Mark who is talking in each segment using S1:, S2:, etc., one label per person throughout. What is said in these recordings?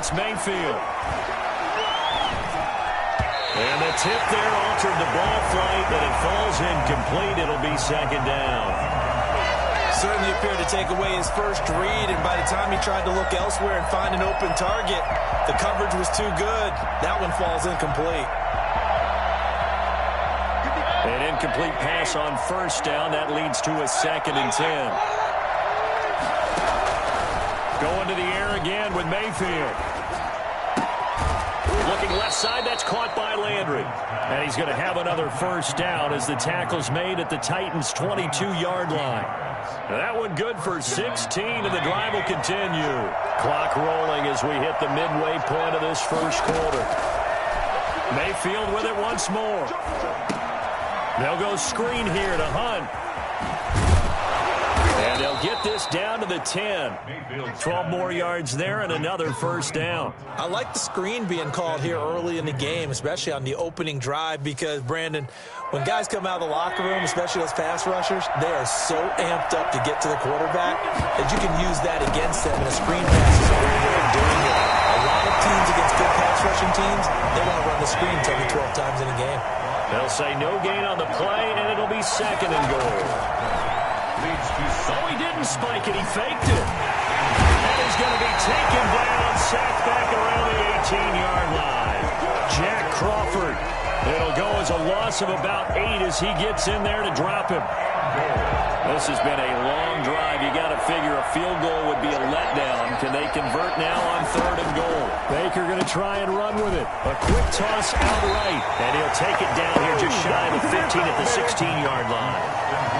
S1: it's Mayfield. And the tip there altered the ball flight, but it falls incomplete. It'll be second down.
S2: Certainly appeared to take away his first read, and by the time he tried to look elsewhere and find an open target, the coverage was too good. That one falls incomplete.
S1: An incomplete pass on first down. That leads to a 2nd and 10. Going to the air again with Mayfield. Looking left side, that's caught by Landry. And he's going to have another first down as the tackle's made at the Titans' 22-yard line. That one good for 16, and the drive will continue. Clock rolling as we hit the midway point of this first quarter. Mayfield with it once more. They'll go screen here to Hunt. And they'll get this down to the 10. 12 more yards there and another first down.
S2: I like the screen being called here early in the game, especially on the opening drive, because, Brandon, when guys come out of the locker room, especially those pass rushers, they are so amped up to get to the quarterback that you can use that against them, and a screen pass is a great way of doing it. A lot of teams against good pass rushing teams, they want to run the screen 10 to 12 times in a game.
S1: They'll say no gain on the play, and it'll be 2nd and goal. Oh, he didn't spike it. He faked it. And he's going to be taken down, sacked back around the 18-yard line. Jack Crawford. It'll go as a loss of about 8 as he gets in there to drop him. This has been a long drive. You got to figure a field goal would be a letdown. Can they convert now on 3rd and goal? Baker going to try and run with it. A quick toss out right. And he'll take it down here just shy of the 15 at the 16-yard line.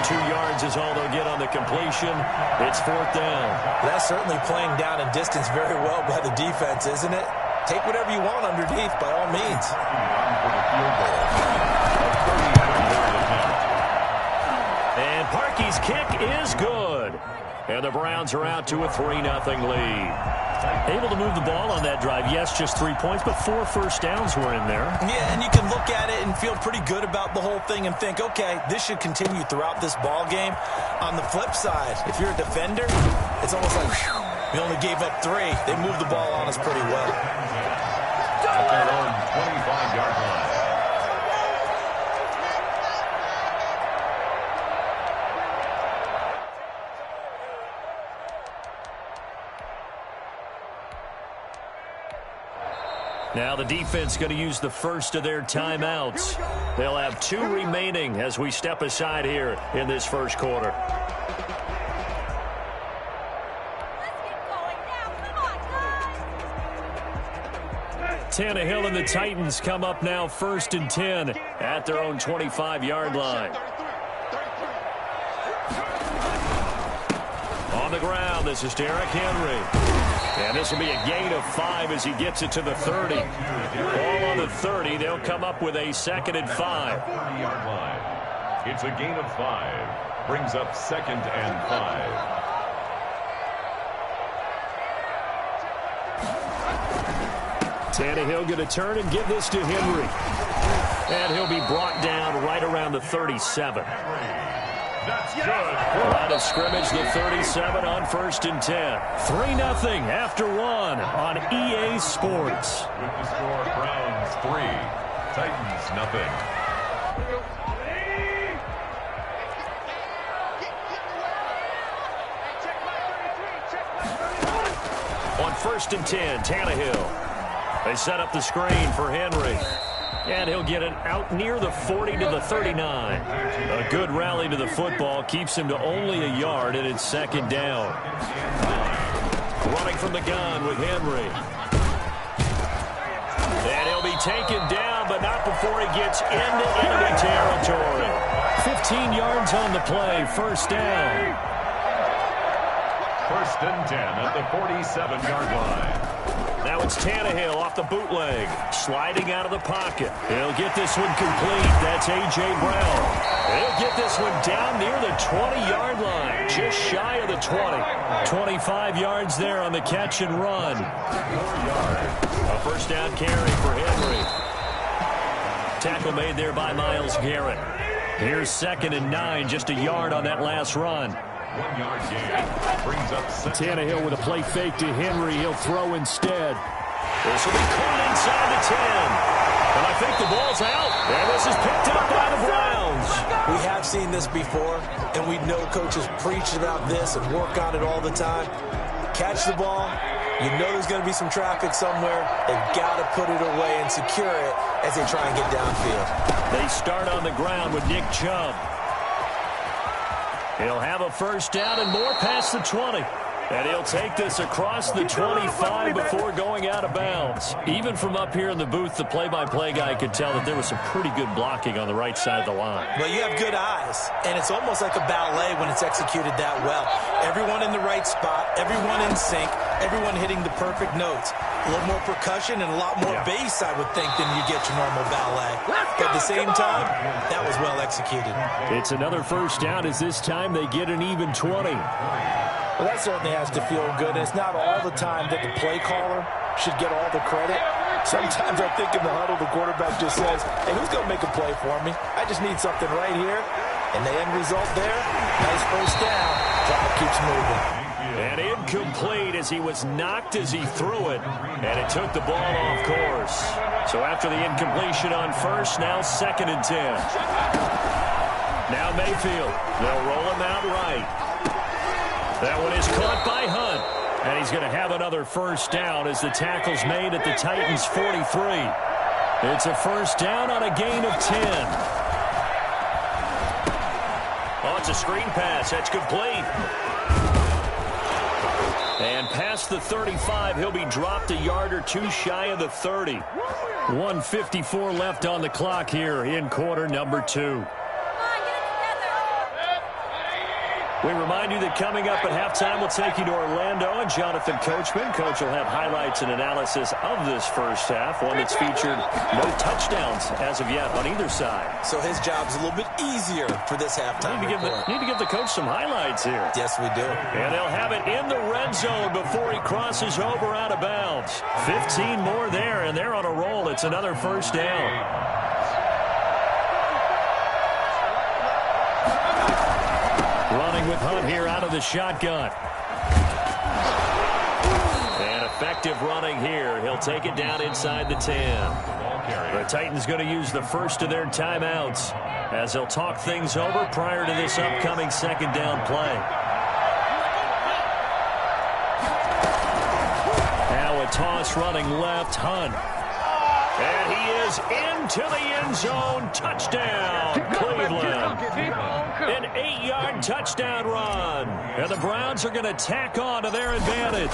S1: 2 yards is all they'll get on the completion. It's 4th down.
S2: That's certainly playing down in distance very well by the defense, isn't it? Take whatever you want underneath, by all means.
S1: And Parkey's kick is good. And the Browns are out to a 3-0 lead. Able to move the ball on that drive. Yes, just 3 points, but 4 first downs were in there.
S2: Yeah, and you can look at it and feel pretty good about the whole thing and think, okay, this should continue throughout this ball game. On the flip side, if you're a defender, it's almost like, whew, we only gave up 3. They moved the ball on us pretty well.
S3: At their own 25-yard line.
S1: Now the defense going to use the first of their timeouts. They'll have 2 remaining as we step aside here in this first quarter. Tannehill and the Titans come up now 1st and 10 at their own 25-yard line. On the ground, this is Derrick Henry. And this will be a gain of 5 as he gets it to the 30. Ball on the 30. They'll come up with a 2nd and 5.
S3: 30-yard line. It's a gain of 5. Brings up 2nd and 5.
S1: Tannehill going to turn and give this to Henry. And he'll be brought down right around the 37.
S3: That's good.
S1: Line of scrimmage, the 37 on 1st and 10. 3-0 after 1 on EA Sports.
S3: With the score, Browns 3, Titans nothing.
S1: On 1st and 10, Tannehill. They set up the screen for Henry. And he'll get it out near the 40 to the 39. A good rally to the football keeps him to only a yard, and it's 2nd down. Running from the gun with Henry. And he'll be taken down, but not before he gets into enemy territory. 15 yards on the play, 1st down.
S3: 1st and 10 at the 47-yard line.
S1: Now it's Tannehill off the bootleg, sliding out of the pocket. He'll get this one complete. That's A.J. Brown. He'll get this one down near the 20-yard line, just shy of the 20. 25 yards there on the catch and run. A 1st down carry for Henry. Tackle made there by Myles Garrett. Here's 2nd and 9, just a yard on that last run.
S3: 1-yard gain. Brings up 2nd.
S1: Tannehill with a play fake to Henry. He'll throw instead. This will be caught inside the 10. And I think the ball's out. And this is picked up by the Browns.
S2: We have seen this before, and we know coaches preach about this and work on it all the time. Catch the ball. You know there's going to be some traffic somewhere. They've got to put it away and secure it as they try and get downfield.
S1: They start on the ground with Nick Chubb. He'll have a first down and more past the 20. And he'll take this across the 25 before going out of bounds. Even from up here in the booth, the play-by-play guy could tell that there was some pretty good blocking on the right side of the line.
S2: Well, you have good eyes, and it's almost like a ballet when it's executed that well. Everyone in the right spot, everyone in sync, everyone hitting the perfect notes. A little more percussion and a lot more bass, I would think, than you get your normal ballet. But at the same time, that was well executed.
S1: It's another first down as this time they get an even 20.
S2: Well, that certainly has to feel good. And it's not all the time that the play caller should get all the credit. Sometimes I think in the huddle, the quarterback just says, hey, who's going to make a play for me? I just need something right here. And the end result there, nice first down. Drive keeps moving.
S1: And incomplete as he was knocked as he threw it. And it took the ball off course. So after the incompletion on first, now 2nd and 10. Now Mayfield. They'll roll him out right. That one is caught by Hunt. And he's going to have another first down as the tackle's made at the Titans' 43. It's a first down on a gain of 10. Oh, it's a screen pass. That's complete. And past the 35, he'll be dropped a yard or two shy of the 30. 1:54 left on the clock here in quarter number 2. We remind you that coming up at halftime, we'll take you to Orlando and Jonathan Coachman. Coach will have highlights and analysis of this first half, one that's featured no touchdowns as of yet on either side.
S2: So his job's a little bit easier for this halftime report.
S1: Need to give the coach some highlights here.
S2: Yes, we do.
S1: And they'll have it in the red zone before he crosses over out of bounds. 15 more there, and they're on a roll. It's another first down. Running with Hunt here out of the shotgun. And effective running here. He'll take it down inside the 10. The Titans going to use the first of their timeouts as they'll talk things over prior to this upcoming second down play. Now a toss running left, Hunt. And he is into the end zone. Touchdown, Cleveland. An 8-yard touchdown run. And the Browns are going to tack on to their advantage.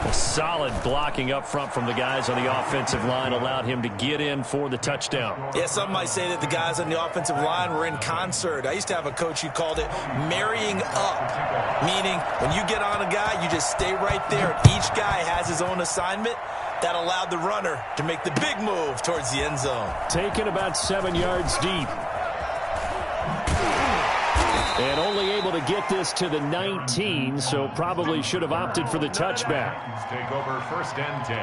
S1: A solid blocking up front from the guys on the offensive line allowed him to get in for the touchdown.
S2: Yeah, some might say that the guys on the offensive line were in concert. I used to have a coach who called it marrying up, meaning when you get on a guy, you just stay right there. Each guy has his own assignment. That allowed the runner to make the big move towards the end zone.
S1: Taken about 7 yards deep. And only able to get this to the 19, so probably should have opted for the touchback.
S3: Take over 1st and 10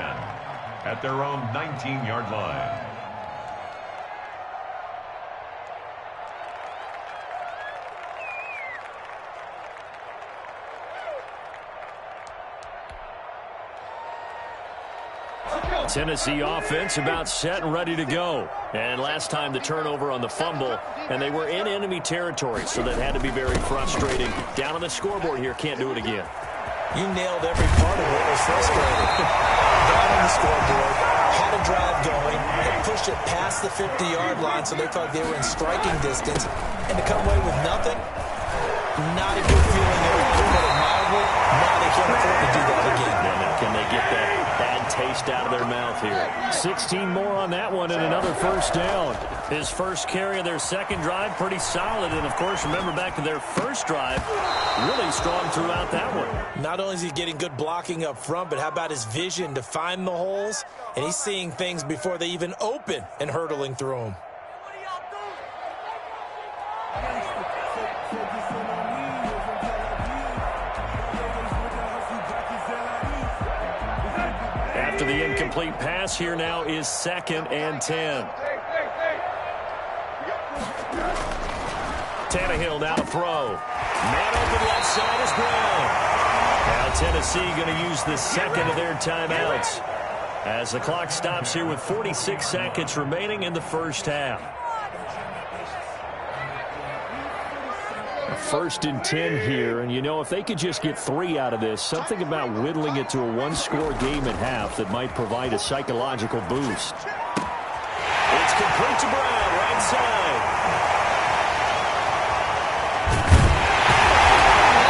S3: at their own 19-yard line.
S1: Tennessee offense about set and ready to go. And last time the turnover on the fumble, and they were in enemy territory, so that had to be very frustrating. Down on the scoreboard here, can't do it again.
S2: You nailed every part of what was frustrating. Down on the scoreboard, had a drive going, and pushed it past the 50-yard line, so they thought they were in striking distance. And to come away with nothing, not a good feeling at all. But admirable, now they can't afford to do that again.
S1: Yeah, now can they get that bad taste out of their mouth here? 16 more on that one and another first down. His first carry of their second drive, pretty solid. And, of course, remember back to their first drive, really strong throughout that one.
S2: Not only is he getting good blocking up front, but how about his vision to find the holes? And he's seeing things before they even open and hurtling through them.
S1: After the incomplete pass, here now is 2nd and 10. Tannehill now to throw. Man open left side is Brown. Now Tennessee going to use the second of their timeouts. as the clock stops here with 46 seconds remaining in the first half.
S4: 1st and 10 here, and you know, if they could just get 3 out of this, something about whittling it to a one-score game at half that might provide a psychological boost.
S1: It's complete to Brown, right side.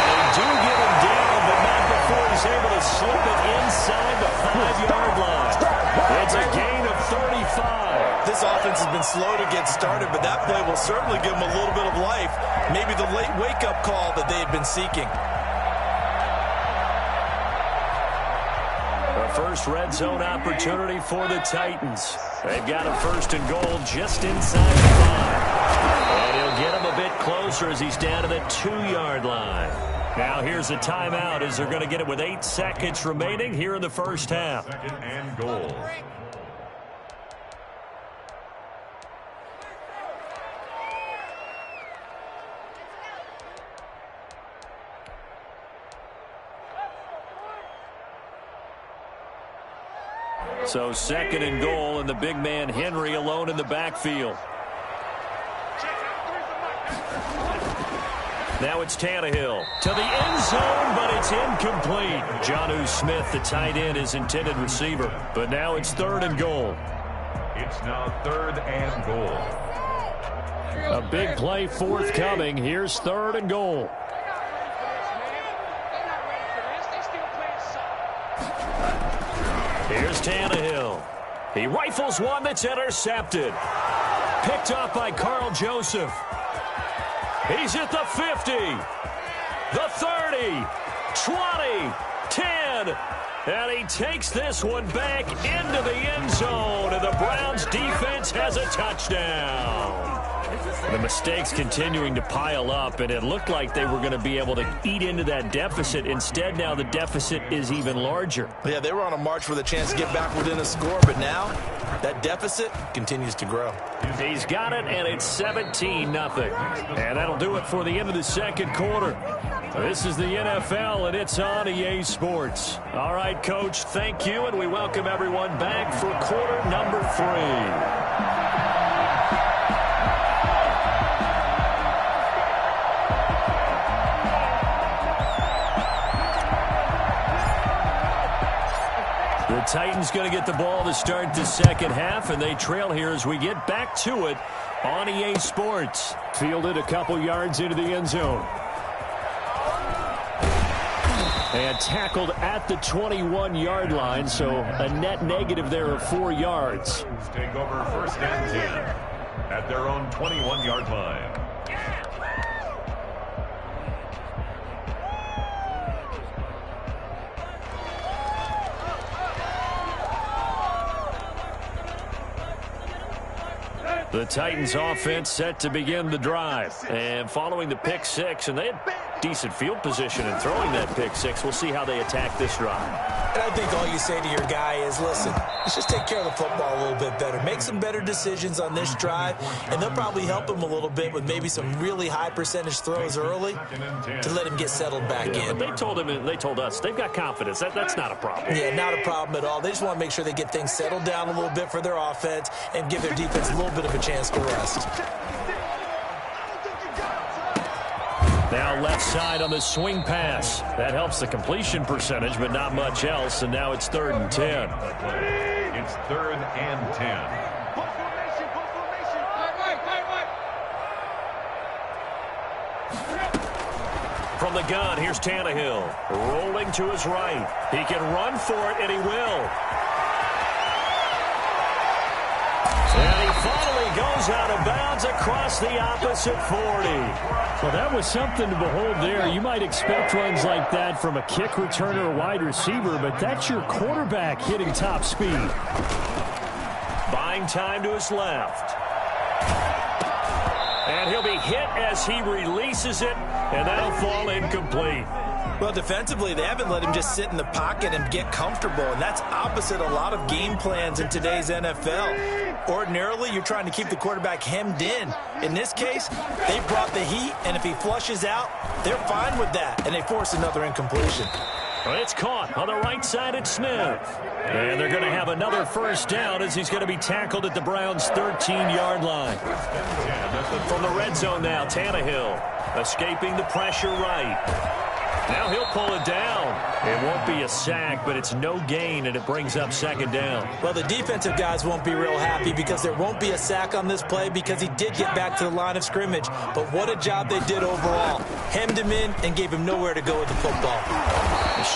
S1: They do get him down, but not before he's able to slip it inside the 5-yard line. It's a gain of 35.
S2: This offense has been slow to get started, but that play will certainly give them a little bit of life. Maybe the late wake-up call that they had been seeking.
S1: The first red zone opportunity for the Titans. They've got a 1st and goal just inside the 5. And he'll get him a bit closer as he's down to the 2-yard line. Now here's a timeout as they're going to get it with 8 seconds remaining here in the first half.
S3: 2nd and goal.
S1: So 2nd and goal, and the big man Henry alone in the backfield. Now it's Tannehill to the end zone, but it's incomplete. Jonnu Smith, the tight end, is intended receiver. But now it's 3rd and goal.
S3: It's now 3rd and goal.
S4: A big play forthcoming. Here's 3rd and goal.
S1: Here's Tannehill. He rifles one that's intercepted. Picked up by Carl Joseph. He's at the 50, the 30, 20, 10, and he takes this one back into the end zone, and the Browns defense has a touchdown. The mistakes continuing to pile up, and it looked like they were going to be able to eat into that deficit. Instead, now the deficit is even larger.
S2: Yeah, they were on a march with a chance to get back within a score, but now that deficit continues to grow.
S1: He's got it, and it's 17-0. And that'll do it for the end of the second quarter. This is the NFL, and it's on EA Sports. All right, Coach, thank you, and we welcome everyone back for quarter number 3. The Titans going to get the ball to start the second half, and they trail here as we get back to it on EA Sports.
S4: Fielded a couple yards into the end zone. And tackled at the 21-yard line, so a net negative there of 4 yards.
S3: Take over 1st and 10 at their own 21-yard line.
S1: The Titans offense set to begin the drive. And following the pick 6, and they had decent field position in throwing that pick 6. We'll see how they attack this drive.
S2: And I think all you say to your guy is, listen, let's just take care of the football a little bit better. Make some better decisions on this drive, and they'll probably help him a little bit with maybe some really high percentage throws early to let him get settled back in.
S1: But they told us they've got confidence. That's not a problem.
S2: Yeah, not a problem at all. They just want to make sure they get things settled down a little bit for their offense and give their defense a little bit of a chance to rest.
S1: Now left side on the swing pass. That helps the completion percentage, but not much else. And now it's 3rd and 10.
S3: It's 3rd and 10.
S1: From the gun, here's Tannehill. Rolling to his right. He can run for it, and he will. And he finally goes out of bounds across the opposite 40.
S4: Well, that was something to behold there. You might expect runs like that from a kick returner or wide receiver, but that's your quarterback hitting top speed.
S1: Buying time to his left. And he'll be hit as he releases it, and that'll fall incomplete.
S2: Well, defensively, they haven't let him just sit in the pocket and get comfortable, and that's opposite a lot of game plans in today's NFL. Ordinarily, you're trying to keep the quarterback hemmed in. In this case, they brought the heat, and if he flushes out, they're fine with that, and they force another incompletion.
S1: It's caught on the right side at Smith. And they're going to have another first down as he's going to be tackled at the Browns' 13-yard line. From the red zone now, Tannehill escaping the pressure right. Now he'll pull it down. It won't be a sack, but it's no gain, and it brings up second down.
S2: Well, the defensive guys won't be real happy because there won't be a sack on this play because he did get back to the line of scrimmage. But what a job they did overall. Hemmed him in and gave him nowhere to go with the football.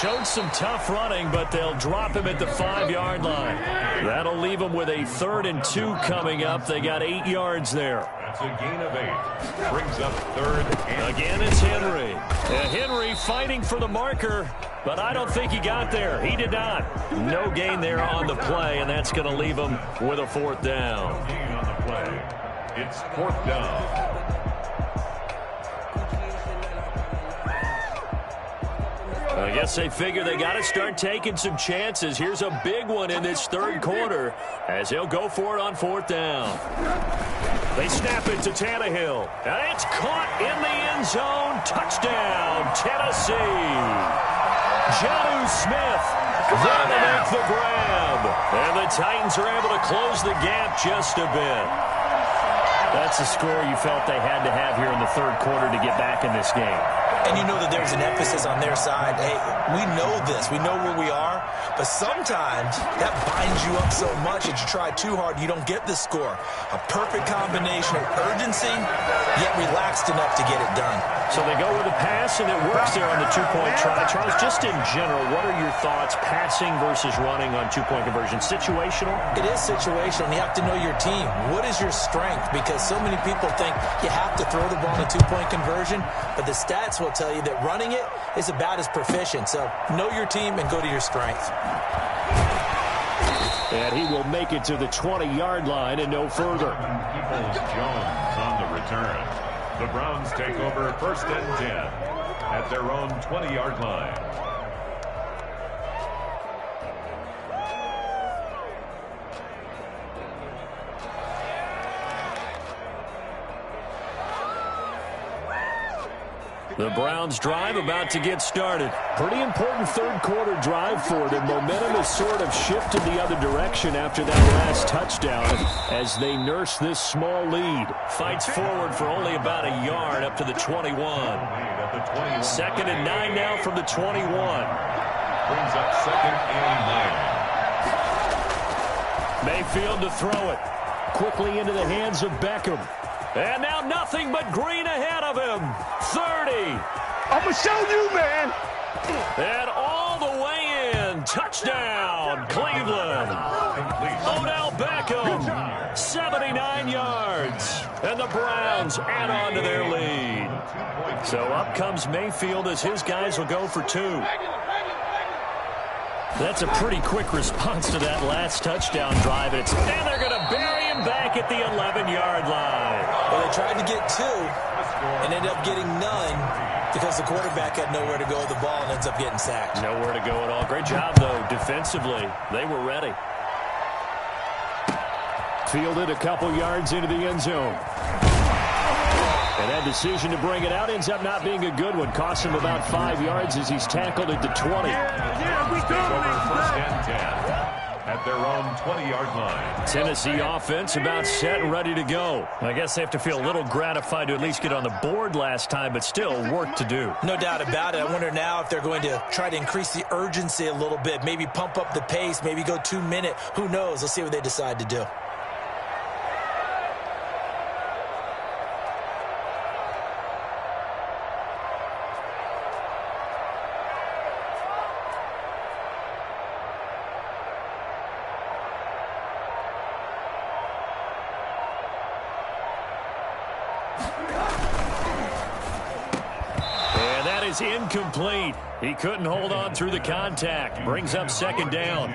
S1: Showed some tough running, but they'll drop him at the 5-yard line. That'll leave him with a 3rd and 2 coming up. They got 8 yards there.
S3: That's a gain of 8. Brings up 3rd and...
S1: Again, it's Henry. Henry fighting for the marker, but I don't think he got there. He did not. No gain there on the play, and that's going to leave him with a 4th down.
S3: Gain on the play. It's 4th down.
S1: I guess they figure they got to start taking some chances. Here's a big one in this 3rd quarter as he'll go for it on 4th down. They snap it to Tannehill. And it's caught in the end zone. Touchdown, Tennessee. Jonnu Smith there to make the grab. And the Titans are able to close the gap just a bit. That's a score you felt they had to have here in the 3rd quarter to get back in this game.
S2: And you know that there's an emphasis on their side. Hey, we know this. We know where we are. But sometimes that binds you up so much that you try too hard, you don't get the score. A perfect combination of urgency, yet relaxed enough to get it done.
S1: So they go with a pass, and it works there on the 2-point try. Charles, just in general, what are your thoughts passing versus running on 2-point conversion? Situational?
S2: It is situational, and you have to know your team. What is your strength? Because so many people think you have to throw the ball in a 2-point conversion, but the stats will tell you that running it is about as proficient. So know your team and go to your strength.
S4: And he will make it to the 20-yard line and no further.
S3: Peoples-Jones on the return. The Browns take over 1st and 10 at their own 20-yard line.
S1: The Browns drive about to get started.
S4: Pretty important 3rd quarter drive for them. Momentum has sort of shifted the other direction after that last touchdown as they nurse this small lead.
S1: Fights forward for only about a yard up to the 21. 2nd and 9 now from the 21.
S3: Brings up 2nd and 9.
S4: Mayfield to throw it. Quickly into the hands of Beckham.
S1: And now nothing but green ahead of him. 30.
S5: I'm going to show you, man.
S1: And all the way in. Touchdown, Cleveland. Odell Beckham, 79 yards. And the Browns add on to their lead. So up comes Mayfield as his guys will go for 2. That's a pretty quick response to that last touchdown drive. And they're going to bury him back at the 11-yard line.
S2: Well, they tried to get 2 and ended up getting none because the quarterback had nowhere to go with the ball and ends up getting sacked.
S1: Nowhere to go at all. Great job, though, defensively. They were ready.
S4: Fielded a couple yards into the end zone. And that decision to bring it out ends up not being a good one. Costs him about 5 yards as he's tackled at the 20.
S3: We take over 1st and 10 at their own 20-yard line.
S1: Tennessee offense about set and ready to go. I guess they have to feel a little gratified to at least get on the board last time, but still work to do.
S2: No doubt about it. I wonder now if they're going to try to increase the urgency a little bit, maybe pump up the pace, maybe go 2-minute. Who knows? Let's see what they decide to do.
S1: Incomplete. He couldn't hold on through the contact. Brings up 2nd down.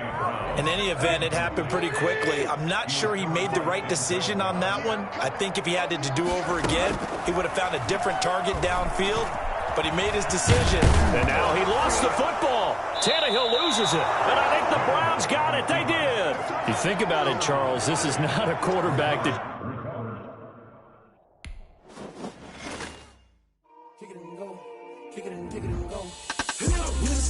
S2: In any event, it happened pretty quickly. I'm not sure he made the right decision on that one. I think if he had it to do over again, he would have found a different target downfield, but he made his decision.
S1: And now he lost the football. Tannehill loses it. And I think the Browns got it. They did. You think about it, Charles, this is not a quarterback that...
S6: Kick it and go. Kick it and